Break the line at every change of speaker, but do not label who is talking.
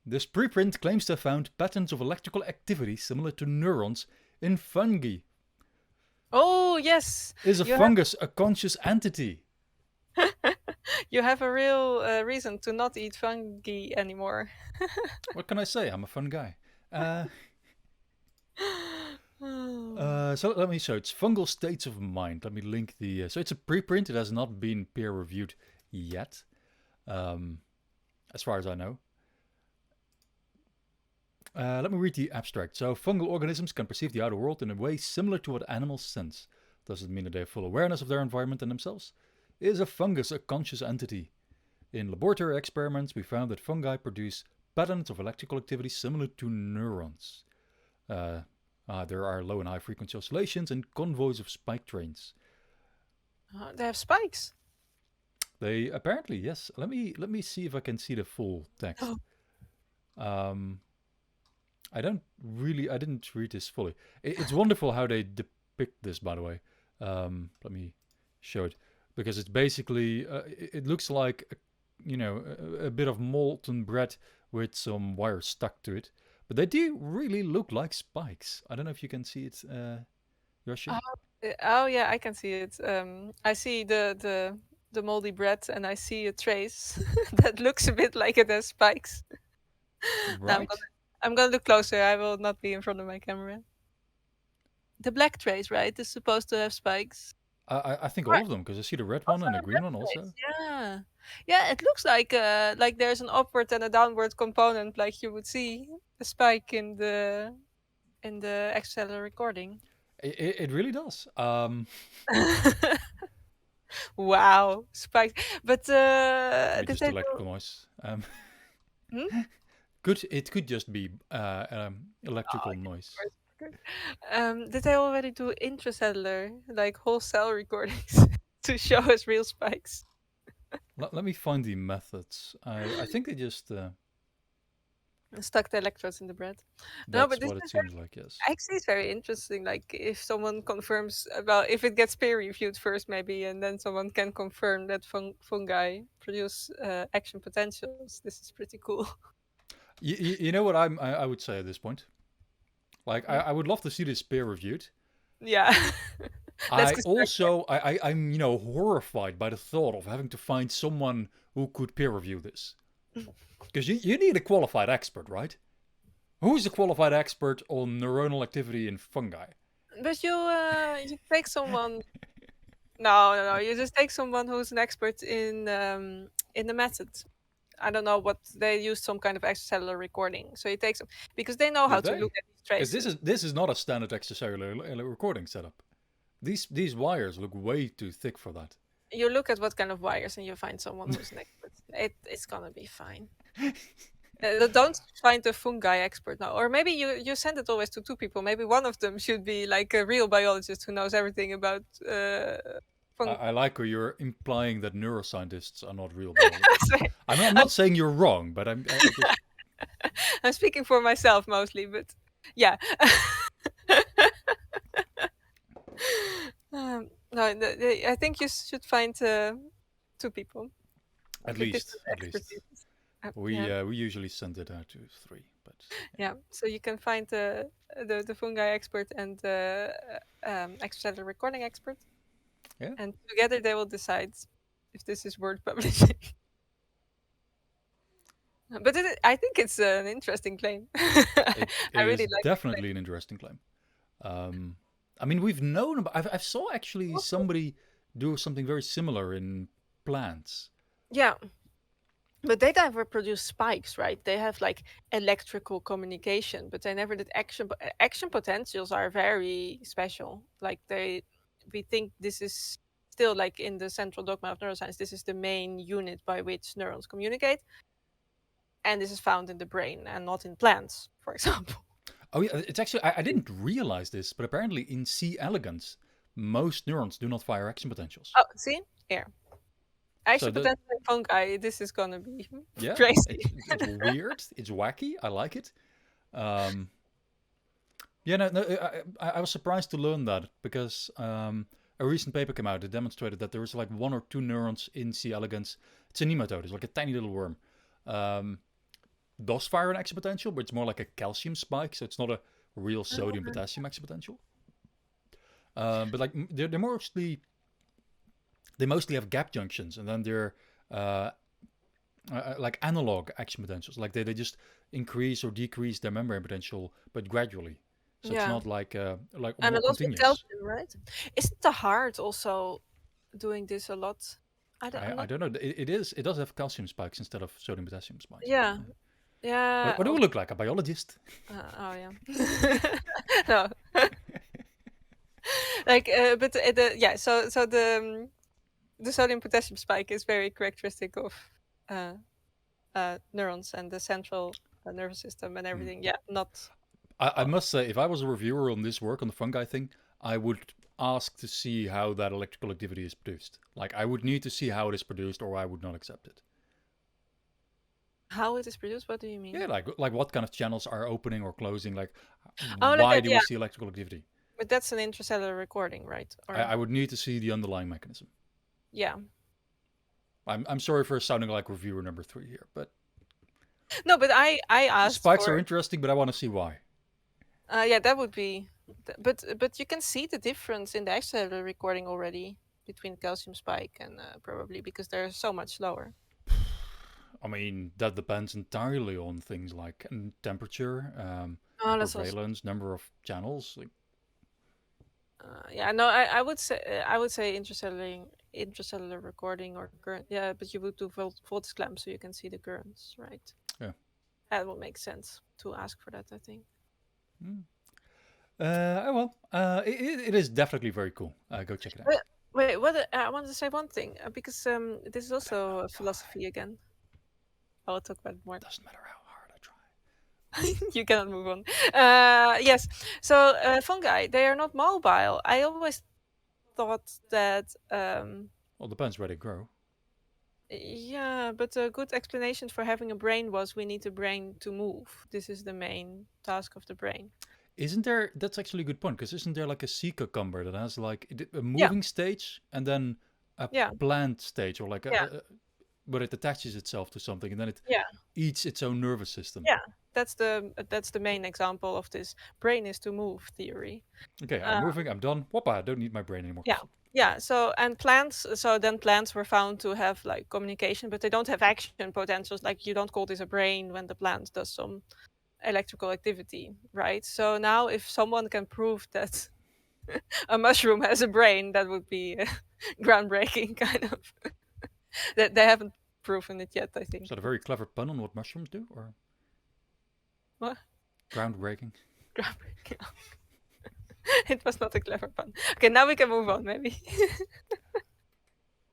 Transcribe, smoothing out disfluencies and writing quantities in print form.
This preprint claims to have found patterns of electrical activity similar to neurons in fungi.
Oh yes,
Is a
you have
fungus a conscious entity?
you have a real reason to not eat fungi anymore.
What can I say? I'm a fun guy. Uh,
Oh.
so let me show. It's fungal states of mind. Let me link the. So it's a preprint. It has not been peer reviewed yet, um, as far as I know. Let me read the abstract. So, fungal organisms can perceive the outer world in a way similar to what animals sense. Does it mean that they have full awareness of their environment and themselves? Is a fungus a conscious entity? In laboratory experiments, we found that fungi produce patterns of electrical activity similar to neurons. Uh, there are low and high frequency oscillations and convoys of spike trains.
They have spikes.
They apparently, yes. Let me see if I can see the full text.
Oh.
Um, I didn't read this fully. It's wonderful how they depict this, by the way. Let me show it because it's basically it looks like a bit of molten bread with some wires stuck to it, but they do really look like spikes. I don't know if you can see it, Yoshi.
Oh, oh yeah, I can see it. I see the moldy bread, and I see a trace that looks a bit like it has spikes. Now
Right?
I'm gonna look closer. I will not be in front of my camera. The black trace, right, is supposed to have spikes.
I think all
Right.
of them because I see the red one
Also
and the
a
green
red
one
trace.
also.
Yeah. Yeah, it looks like there's an upward and a downward component, like you would see a spike in the extracellular recording.
It really does.
Wow, spikes. But
Maybe
did
just
they do?
electrical noise.
Hmm?
It could just be
Oh,
electrical
yeah,
noise.
of course. Did they already do intracellular, like whole cell recordings to show us real spikes?
Let me find the methods. I think they just
Stuck the electrodes in the bread. No, but
that's
this
what it
is
seems like. Yes.
actually it's very interesting. Like if someone confirms about if it gets peer reviewed first, maybe, and then someone can confirm that fungi produce action potentials. This is pretty cool.
You know what I would say at this point. Like
Hmm?
I would love to see this peer reviewed.
Yeah, let's
I
construct
also I'm horrified by the thought of having to find someone who could peer review this
it.
because you need a qualified expert, right? Who is a qualified expert on neuronal activity in fungi?
But you take someone. No, no, no. You just take someone who's an expert in the method. I don't know what they use some kind of extracellular recording. So you take some because they know
Do
how to look
they?
at these
Because
traces.
this is not a standard extracellular recording setup. These wires look way too thick for that.
You look at what kind of wires and you find someone who's an expert. It's gonna be fine. Don't find a fungi expert now. Or maybe you send it always to two people. Maybe one of them should be like a real biologist who knows everything about fung.
I like how you're implying that neuroscientists are not real biologists. I'm
I'm,
not saying you're wrong, but I just
I'm speaking for myself mostly, but yeah. No, I think you should find two people with different
at least
expertise. Yeah,
we usually send it out to three, but
yeah. So you can find the fungi expert and the extracellular recording expert,
yeah,
and together they will decide if this is worth publishing. But I think it's an interesting claim.
it
I
is
really like the claim.
definitely an interesting claim. Um, I mean, we've known about. I saw actually somebody do something very similar in plants.
Yeah, but they never produce spikes, right? They have like electrical communication, but they never did action. Action potentials are very special. Like we think this is still like in the central dogma of neuroscience. This is the main unit by which neurons communicate, and this is found in the brain and not in plants, for example.
Oh yeah, it's actually I didn't realize this, but apparently in C. elegans, most neurons do not fire action potentials.
Oh, see here,
So
action
the
potential in fungi. This is gonna be
yeah,
crazy.
it's weird, it's wacky. I like it. Um, yeah, no, I was surprised to learn that because a recent paper came out that demonstrated that there is like one or two neurons in C. elegans. It's a nematode. It's like a tiny little worm. Um, does fire an exponential, but it's more like a calcium spike, so it's not a real sodium potassium exponential. But like they're mostly they mostly have gap junctions, and then they're uh, like analog action potentials. Like they just increase or decrease their membrane potential, but gradually. So it's
Yeah.
not like
And
more
a lot with
continuous.
calcium, right? Isn't the heart also doing this a lot? I'm
I
not.
don't know. It does have calcium spikes instead of sodium potassium spikes. But
Yeah, yeah.
what do we look like? A biologist?
Oh yeah. No, like but yeah. So the sodium potassium spike is very characteristic of uh, neurons and the central nervous system and
Hmm.
everything. Yeah, not.
I must say, if I was a reviewer on this work on the fungi thing, I would ask to see how that electrical activity is produced. Like I would need to see how it is produced, or I would not accept it.
How it is produced? What do you mean?
Yeah, like what kind of channels are opening or closing? Like
Oh, like
why
that.
do we
Yeah,
see electrical activity?
but that's an intracellular recording, right? Or
I would need to see the underlying mechanism.
yeah.
I'm sorry for sounding like reviewer number 3 here, but
No, but I asked
spikes are
for.
interesting, but I want to see why.
Yeah, that would be. But you can see the difference in the extracellular recording already between calcium spike and probably because they're so much lower.
I mean, that depends entirely on things like temperature,
Oh, that's also.
prevalence, number of channels. Like,
Yeah, no, I would say intracellular recording or current. Yeah, but you would do voltage clamp so you can see the currents, right?
yeah.
That would make sense to ask for that, I think.
Mm. Oh well, it is definitely very cool. Go check it out.
Wait, wait, what? I wanted to say one thing because this is
Better
also
not
a
die.
philosophy again. I will talk about it more.
Doesn't matter how hard I try.
You cannot move on. Yes. So fungi, they are not mobile. I always thought that.
Well, depends where they grow.
Yeah, but a good explanation for having a brain was we need a brain to move. This is the main task of the brain.
Isn't there? That's actually a good point. Because isn't there like a sea cucumber that has like a
Yeah,
moving stage and then a
yeah,
plant stage, or like
yeah,
where it attaches itself to something and then it
yeah,
eats its own nervous system.
yeah. That's the main example of this brain is to move theory.
Okay, I'm
Uh,
moving. I'm done. Whoppa! I don't need my brain anymore.
yeah, yeah. So and plants. So then plants were found to have like communication, but they don't have action potentials. Like you don't call this a brain when the plant does some electrical activity, right? So now if someone can prove that a mushroom has a brain, that would be groundbreaking, kind of. That they haven't proven it yet, I
Is
think.
that a very clever pun on what mushrooms do, or
What?
groundbreaking?
Groundbreaking. It was not a clever pun. Okay, now we can move on, maybe.